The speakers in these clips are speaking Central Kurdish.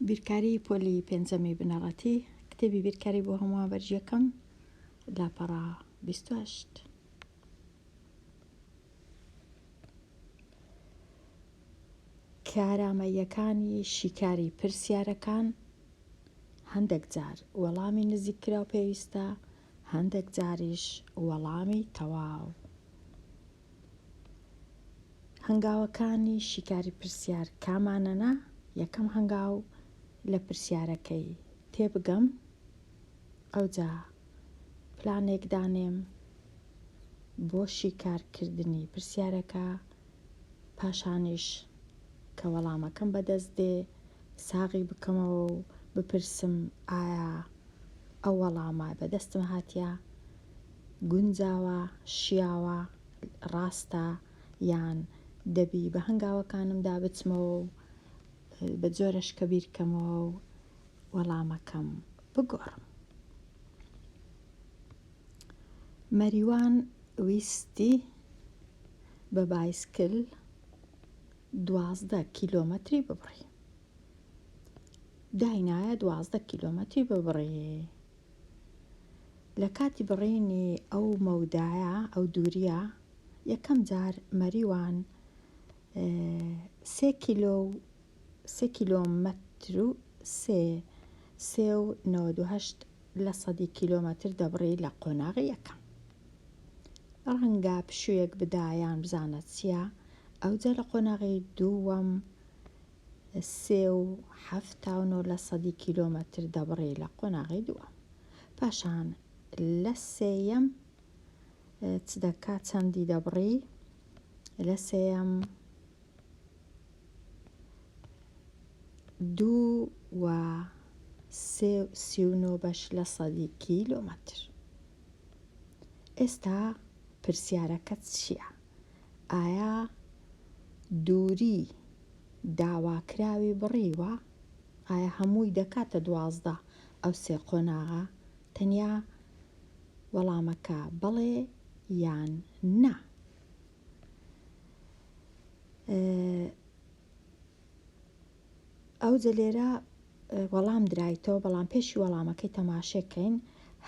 بیرکاری پۆلی پێنجەمی بنەڕەتی کتێبی بیرکاری بۆ هەمووان بەرژیەکەم لاپەڕا 28. کارامەییەکانی شیکاری پرسیارەکان هەندێک جار وەڵامی نزیککرا و پێویستە، هەندێک جاریش وەڵامی تەواو. هەنگاوەکانی شیکاری پرسیار کامانەنا؟ یەکەم هەنگاو لە پرسیارەکەی تێبگەم، ئەوجا پلانێک دانێم بۆ شیکارکردنی پرسیارەکە، پاشانیش کە وەڵامەکەم بەدەست دێ ساغی بکەمەوە و بپرسم ئایا ئەو وەڵامە بەدەستم هاتیە گونجاوە، شیاوە، ڕاستە یان دەبی بە هەنگاوەکانمدا بچمەوە و بە جۆرەش کە بیرکەمەوە و وەڵامەکەم بگۆڕم. مەریوان ویستی بە بایسکل 12 کیلۆمەتری ببڕی. داینایە 12 کیلۆمەتری ببڕێ. لە کاتی بڕینی ئەو مەودایە، ئەو دووریە، یەکەم جار مەریوان 3 کیلۆمەتر و 3.98 کیلۆمەتر دەبڕی لە قۆناغی یەکەم. ڕەنگە پشوویەک بدایان بزانە چییە، ئەوجا لە قۆناغی دووەم 3.79 کیلۆمەتر دەبڕی لە قۆناغی دووەم. پاشان لە سێیەم چ دەکات، چەندی دەبڕی؟ لە سێیەم 2.39 کیلۆمەتر. ئێستا پرسیارەکە چییە؟ ئایا دووری داواکراوی بڕیوە؟ ئایا هەمووی دەکاتە 12 ئەو سێ قۆناغە؟ تەنیا وەڵامەکە بەڵێ یان نا. ئەوجا لێرە وەڵام درایتەوە، بەڵام پێشی وەڵامەکەی تەماشێکەین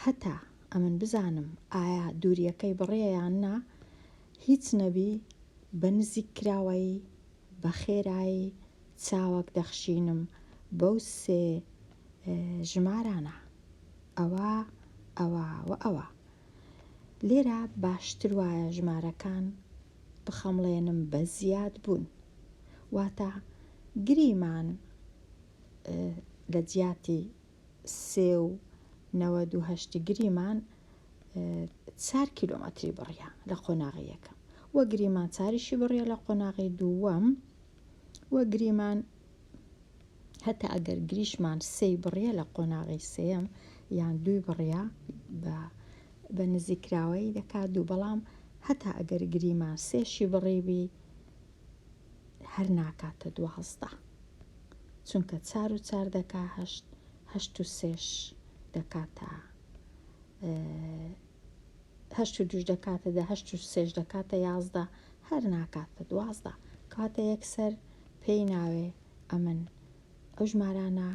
هەتا ئەمن بزانم ئایا دووریەکەی بڕیە یان نا. هیچ نەبی بە نزیک کراوەی بە خێرایی چاوەک دەخشینم بەو سێ ژمارانە، ئەوە ئەوە. لێرە باشتر وایە ژمارەکان بخەمڵێنم بە زیاد بوون، واتە گریمان لە جیاتی 3.98 گریمان 4 کیلۆمەتری بڕیە لە قۆناغی یەکەم، وە گریمان 4شی بڕیە لە قۆناغی دووەم، وە گریمان هەتا ئەگەر گریشمان 3 بڕیە لە قۆناغی سێم یان 2 بڕیە بە نزیکراوەی دەکات 2، بەڵام هەتا ئەگەر گریمان 3شی بڕیبی هەر ناکاتە 12، چونکە 4 و 4 دەکا 8، 8 و 3 دەکاتە 8 و 2 دەکاتە 10، 8 و 3 دەکاتە 11، هەر ناکاتە 12. کاتە یەکسەر پێی ناوێ ئەمن ئەو ژمارانە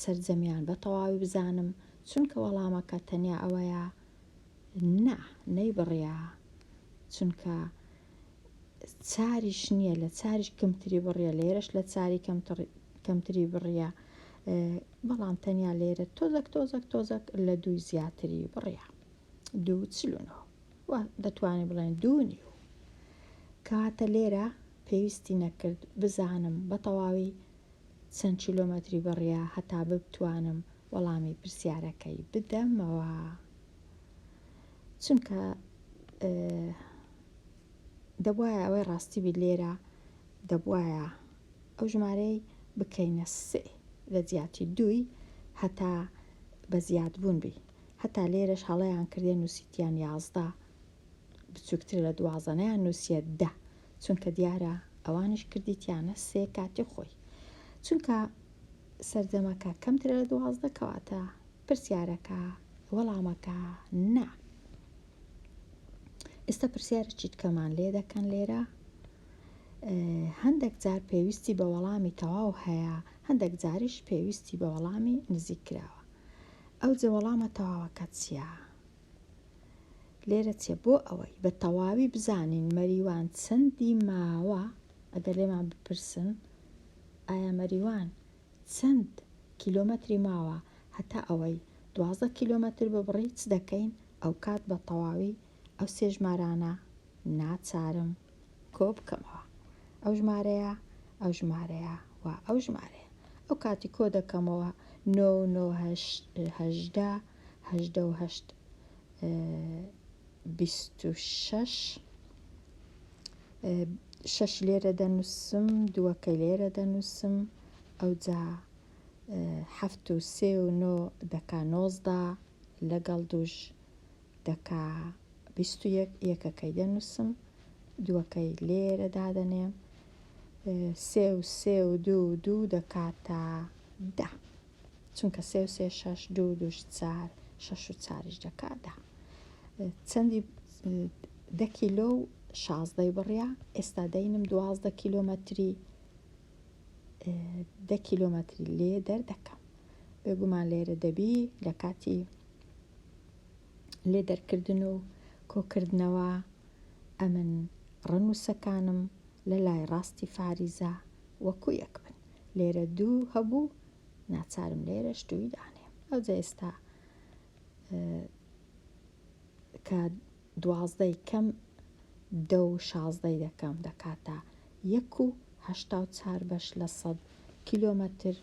سەرجەمیان بە تەواوی بزانم، چونکە وەڵامەکە تەنیا ئەوەیە نەیبڕیە، چونکە چاریش نییە، لە چاریش کەمتری بڕیە، لێرەش لە چاری کەمتری بڕیە، بەڵام تەنیا لێرە تۆزەک لە 2 زیاتری بڕیە، 2.49 و دەتوانین بڵێن 2.5. کەواتە لێرە پێویستی نەکرد بزانم بە تەواوی چەند کیلۆمەتری بڕیە هەتا بتوانم وەڵامی پرسیارەکەی بدەمەوە، چونکە دەبوایە ئەوەی ڕاستی بی لێرە دەبوایە ئەو ژمارەی بکەینە 3 لە جیاتی 2 هەتا بە زیاد بوون بی، هەتا لێرەش هەڵەیان کردێ نووسیتیان 11 بچووکتر لە 12 نەیان نووسیە 10، چونکە دیارە ئەوانش کردیتیانە 3 کاتی خۆی، چونکە سەردەمەکە کەمترە لە 12 کەواتە پرسیارەکە وەڵامەکە نا. ئێستا پرسیارە چیتکەمان لێ دەکەن لێرە هەندێک جار پێویستی بە وەڵامی تەواو هەیە هەندێک جاریش پێویستی بە وەڵامی نزیک کراوە. ئەو جە وەڵامە تەواوەکە چییە؟ لێرە چێ بۆ ئەوەی بە تەواوی بزانین مەریوان چەندی ماوە، ئەگەر لێمان بپرسن ئایا مەریوان چەند کیلۆمەتری ماوە هەتا ئەوەی 12 کیلۆمەتر ببڕی چ دەکەین؟ ئەو کات بە تەواوی ئەو سێ ژمارانە ناچارم کۆ بکەمەوە. ئەو ژمارەیە، ئەو ژمارەیە و ئەو ژمارەیە. ئەو کاتی کۆ دەکەمەوە 9 6 لێرە دەنووسم، دووەکەی لێرە دەنووسم، ئەو جا 7 و 3 و 9 دەکا 19 لەگەڵ دووش دەکا 21 یەکەکەی دەنووسم، دووەکەی لێرە دادەنێم، 3 و 3 و 2 و 2 دەکاتە 10 چونکە 3 و 3 6 2 و 2 4 6 و 4ش دەکا 10. چەندی 10 کیلۆ و 16 بڕیا. ئێستا دەینم 12 کیلۆمەتری 10 کیلۆمەتری لێ دەردەکەم. بێگومان لێرە دەبی لە کاتی لێ دەرکردن و کۆکردنەوە ئەمن ڕەنووسەکانم لە لای ڕاستی فاریزە وەکو یەک بن. لێرە 2 هەبوو، ناچارم لێرەش 2 دانێم. ئەو جا ئێستا کە 12 کەم 10 و 16 دەکەم دەکاتە 1.84 کیلۆمەتر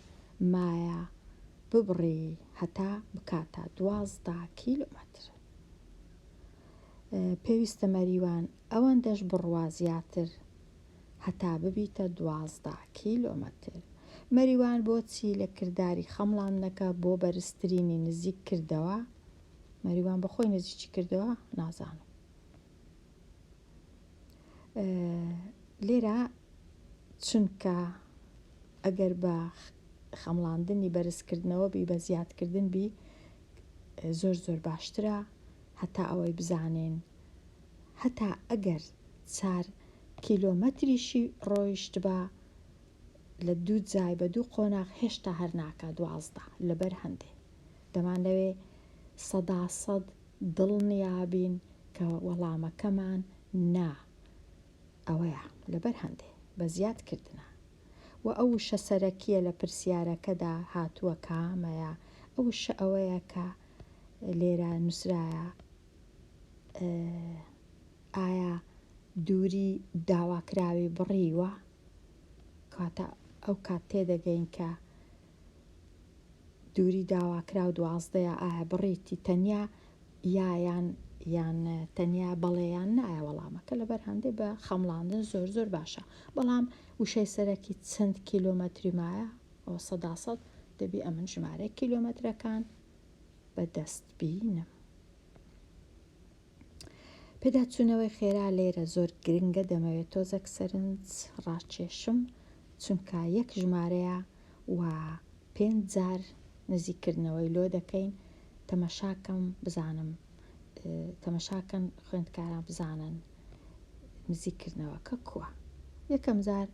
مایە ببڕی هەتا بکاتە 12 کیلۆمەتر. پێویستە مەریوان ئەوەندەش بڕوا زیاتر هەتا ببیتە 12 کیلۆمەتر. مەریوان بۆچی لە کردداری خەمڵاندنەکە بۆ بەرزترینی نزیک کردەوە؟ مەریوان بەخۆی نزیکی کردەوە؟ نازانم. لێرە چونکە ئەگەر بە خەمڵاندنی بەرزکردنەوە بی بە زیادکردن بی زۆر زۆر باشترە هەتا ئەوەی بزانین هەتا ئەگەر 4 کیلۆمەتریشی ڕۆیشت بە لە 2 جای بە 2 قۆناغ هێشتا هەر ناکە 12 لەبەر هەندێ. دەمانەوێ 100% دڵنیابین کە وەڵامەکەمان نا ئەوەیە لەبەر هەندێ بە زیادکردنە. و ئەو شە سەرەکیە لە پرسیارەکەدا هاتووە کامەیە؟ ئەو شە ئەوەیە کە لێرە نووسرایە ئایا دووری داواکراوی بڕیوە؟ کاتە ئەو کات تێدەگەین کە دووری داواکرا و 12 ئایا بڕیتی تەنیا یان تەنیا بەڵێیان نایە وەڵامەکە لەبەر هەندێک بە خەمڵاندن زۆر زۆر باشە. بەڵام وشەی سەرەکی چەند کیلۆمەتری مایە؟ ئەو 100% دەبی ئەمن ژمارە کیلۆمەترەکان بەدەست بینم. پێداچوونەوەی خێرا لێرە زۆر گرنگە، دەمەوێت تۆزێک سەرنج ڕاکێشم چونکە یەک ژمارەیە و 5 جار نزیکردنەوەی لۆ دەکەین. تەمەشاکەم بزانم، تەمەشاکەن خوێندکاران بزانن نزیکردنەوەکە کووە. یەکەم جار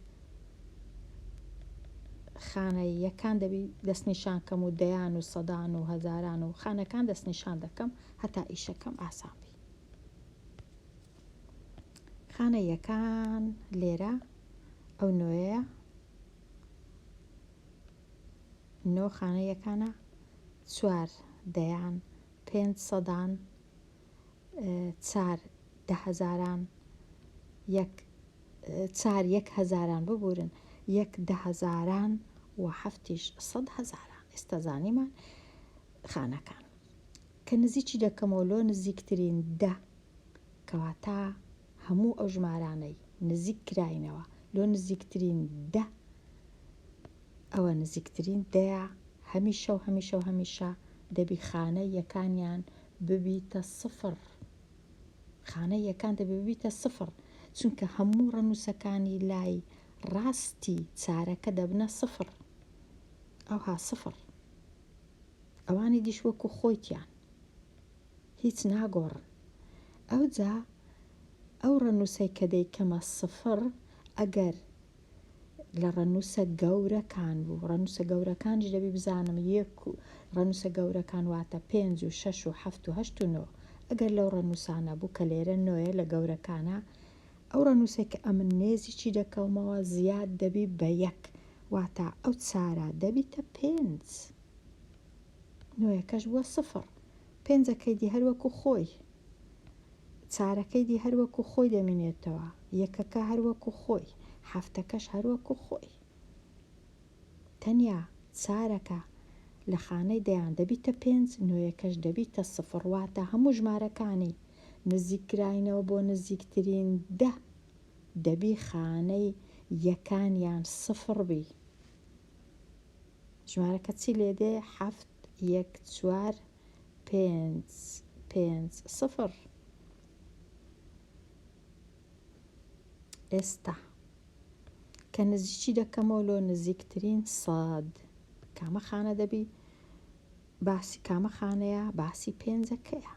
خانەی یەکان دەبی دەستنیشانکەم و دەیان و سەدان و هەزاران و خانەکان دەستنیشان دەکەم هەتا ئیشەکەم ئاسان بی. خانە یەکان لێرە ئەو نۆیە 9 خانە یەکانە 4 دەیان 5 سەدان 4 دەهەزاران 4 1 هەزاران ببورن 1 دەهەزاران و 7 100 هەزاران. ئێستا زانیمان خانەکان کە نزیکی دەکەمەوە لۆ نزیکترین 10 کەواتە هەموو ئەو ژمارانەی نزیک کراینەوە لۆ نزیکترین 10 ئەوە نزیکترین دەیە هەمیشە و هەمیشە و هەمیشە دەبی خانە یەکانیان ببیتە 0. خانە یەکان دەبی ببیتە 0 چونکە هەموو ڕەنووسەکانی لای ڕاستی چارەکە دەبنە 0. ئەوها 0 ئەوانی دیش وەکو خۆیتیان هیچ ناگۆڕن. ئەو جا ئەو ڕەنووسەی کە دەیکەمە 0 ئەگەر لە ڕەنووسە گەورەکان بوو. ڕەنووسە گەورەکانش دەبی بزانم یەک و ڕەنووسە گەورەکان واتە 5 و 6 و 7 و 8 و 9. ئەگەر لەو ڕەنووسانە بوو کە لێرە نۆیە لە گەورەکانە، ئەو ڕەنووسێک کە ئەمن نێزیی دەکەومەوە زیاد دەبی بە 1 واتە ئەو چارە دەبیتە 5. نۆیەکەش بووە 0. 5ەکەی دی هەروەکو خۆی، چارەکەی دی هەروەکو خۆی دەمێنێتەوە، یەکەکە هەروەکو خۆی، هەفتەکەش هەروەکو خۆی. تەنیا چارەکە لە خانەی دەیان دەبیتە 5، نۆیەکەش دەبیتە 0 واتە هەموو ژمارەکانی نزیکراینەوە بۆ نزیکترین 10 دەبی خانەی یەکانیان 0 بی. ژمارەکە چی لێدێ؟ 7 1 4 5 5 0. ئێستا کە نزیکی دەکەمەوە لۆ نزیکترین 100، کامە خانە دەبی باسی کامە خانەیە؟ باسی 5ەکەیە.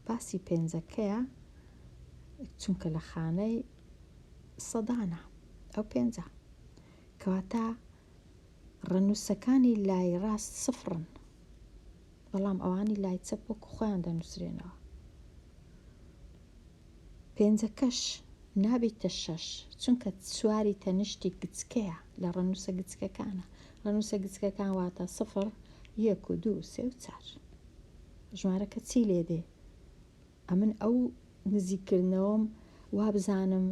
باسی 5ەکەیە چونکە لە خانەی سەدانە ئەو 5، کەواتە ڕەنووسەکانی لای ڕاست 0، بەڵام ئەوانی لای چەپ وەکو خۆیان دەنووسرێنەوە. 5ەکەش نابێتە 6 چونکە چواری تەنیشتی گچکەیە لە ڕەنووسە گچکەکانە. ڕەنووسە گچکەکان واتە 0 1 و 2 3 و 4. ژمارەکە چی لێدێ؟ ئەمن ئەو نزیکردنەوەم وا بزانم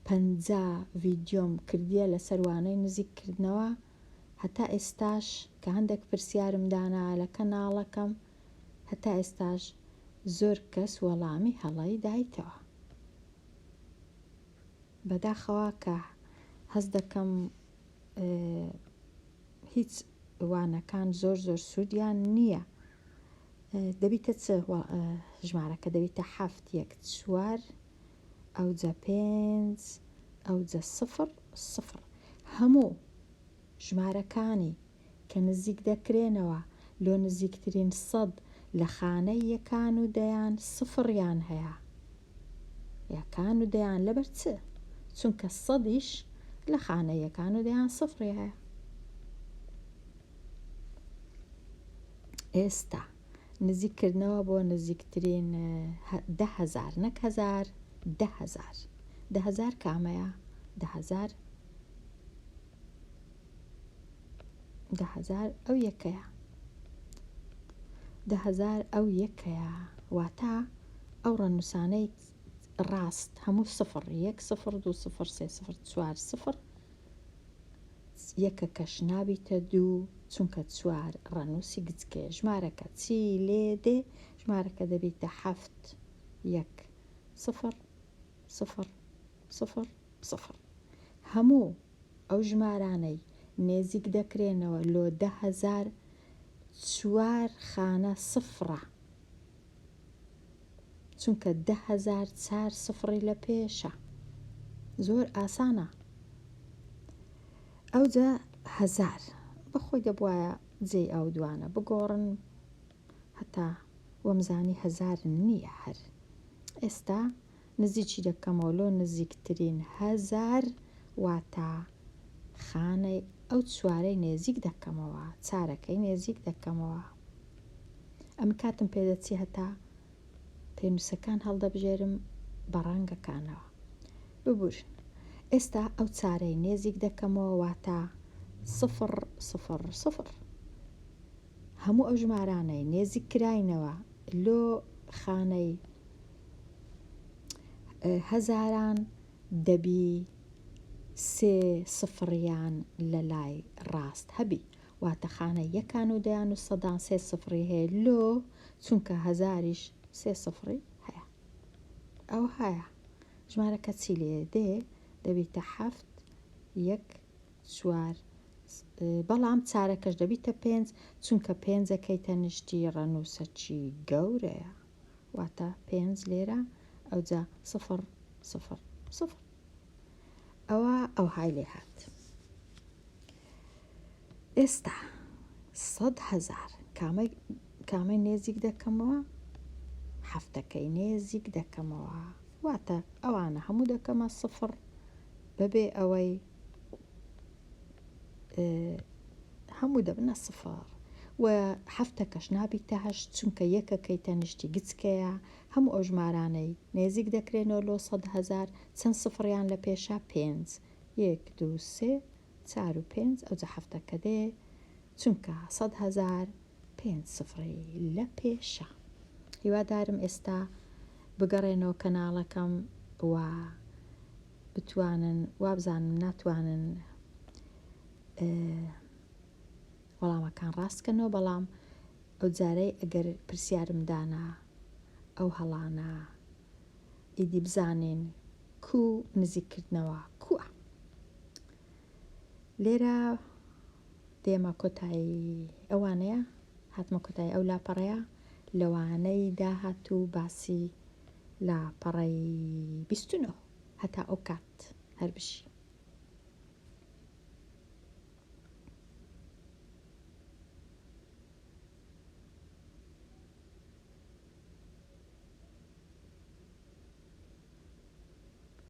50 ڤیدیۆم کردیە لەسەر وانەی نزیککردنەوە، هەتا ئێستاش کە هەندێک پرسیارم دانا لە کەناڵەکەم، هەتا ئێستاش زۆر کەس وەڵامی هەڵەی دایتەوە. بەداخەوە کە هەست دەکەم هیچ وانەکان زۆر سوودیان نییە. دەبیتە چ ژمارەکە؟ دەبیتە 7 1 4 ئەوجە 5 ئەوجە 0 0. هەموو ژمارەکانی کە نزیک دەکرێنەوە لۆ نزیکترین 100 لە خانەی یەکان و دەیان 0یان هەیە. یەکان و دەیان لەبەر چ؟ چونکە 100یش لە خانە یەکان و دەیان 0 هەیە. ئێستا نزیککردنەوە بۆ نزیکترین 10,000 نەک 1000 10,000. 10,000 کامەیە؟ 10,000 ئەو یەکەیە. 10,000 ئەو یەکەیە واتە ئەو ڕەنووسانەی ڕاست هەموو 0 1 0 2 0 3 0 4 0 یەکەکەش نابیتە 2 چونکە 4 ڕەنووسی گچکەیە. ژمارەکە چی لێدێ؟ ژمارەکە دەبیتە 7 1 0 0 0 0. هەموو ئەو ژمارانەی نێزیک دەکرێنەوە لۆ 10,000 4 خانە 0، چونکە 10,000 4 0 لە پێشە. زۆر ئاسانە. ئەوجە 1000 بەخۆی دەبوایە جێی ئەو دوانە بگۆڕن، هەتا وەمزانی 1000 نییە هەر. ئێستا نزیکی دەکەمەوە لۆ نزیکترین 1000 واتە خانەی ئەو چوارەی نێزیک دەکەمەوە، چارەکەی نێزیک دەکەمەوە. ئەم کاتم پێدەچی هەتا پێنووسەکان هەڵدەبژێرم بە ڕەنگەکانەوە. ببورن. ئێستا ئەو چارەی نێزیک دەکەمەوە واتە 0 0 0. هەموو ئەو ژمارانەی نێزیک کراینەوە لۆ خانەی هەزاران دەبی 3 0یان لە لای ڕاست هەبی، واتە خانە یەکان و دەیان و سەدان 3 0 هەیە لۆ چونکە هەزاریش 3 0 هەیە. ئەو هەیە. ژمارەکە چی لێ دێ؟ دەبیتە 7 1 4 بەڵام چارەکەش دەبیتە 5 چونکە 5ەکەی تەنیشتی ڕەنووسەکی گەورەیە، واتە 5 لێرە ئەوجا 0 0 0. ئەو های لێ هات. ئێستا 100,000 کامەی نێزیک دەکەمەوە؟ هەفتەکەی نێزیک دەکەمەوە، واتە ئەوانە هەموو دەکەمە 0 بەبێ ئەوەی هەموو دەبنە سفر و هەفتەکەش نابیتە هەشت چونکە یەکەکەی تەنیشتی گچکەیە هەموو ئەو ژمارانەی نێزیک دەکرێنەوە لۆ 100,000 چەند سفریان لە پێشە 5 1 2 3 4 و 5 ئەوجە هەفتەکە دێ چونکە 100,000 5 سفری لە پێشە. هیوادارم ئێستا بگەڕێنەوە کەناڵەکەم و بتوانن وابزانم ناتوانن وەڵامەکان ڕاستکەنەوە، بەڵام ئەو جارەی ئەگەر پرسیارم دانا ئەو هەڵانە ئیدی بزانین کو نزیکردنەوە کووە. لێرە دێمە کۆتایی ئەوانەیە، هاتمە کۆتایی ئەو لاپەڕەیە لەوانەی داهاتوو باسی لاپەڕەی 29 هەتا ئەو کات هەر بشی.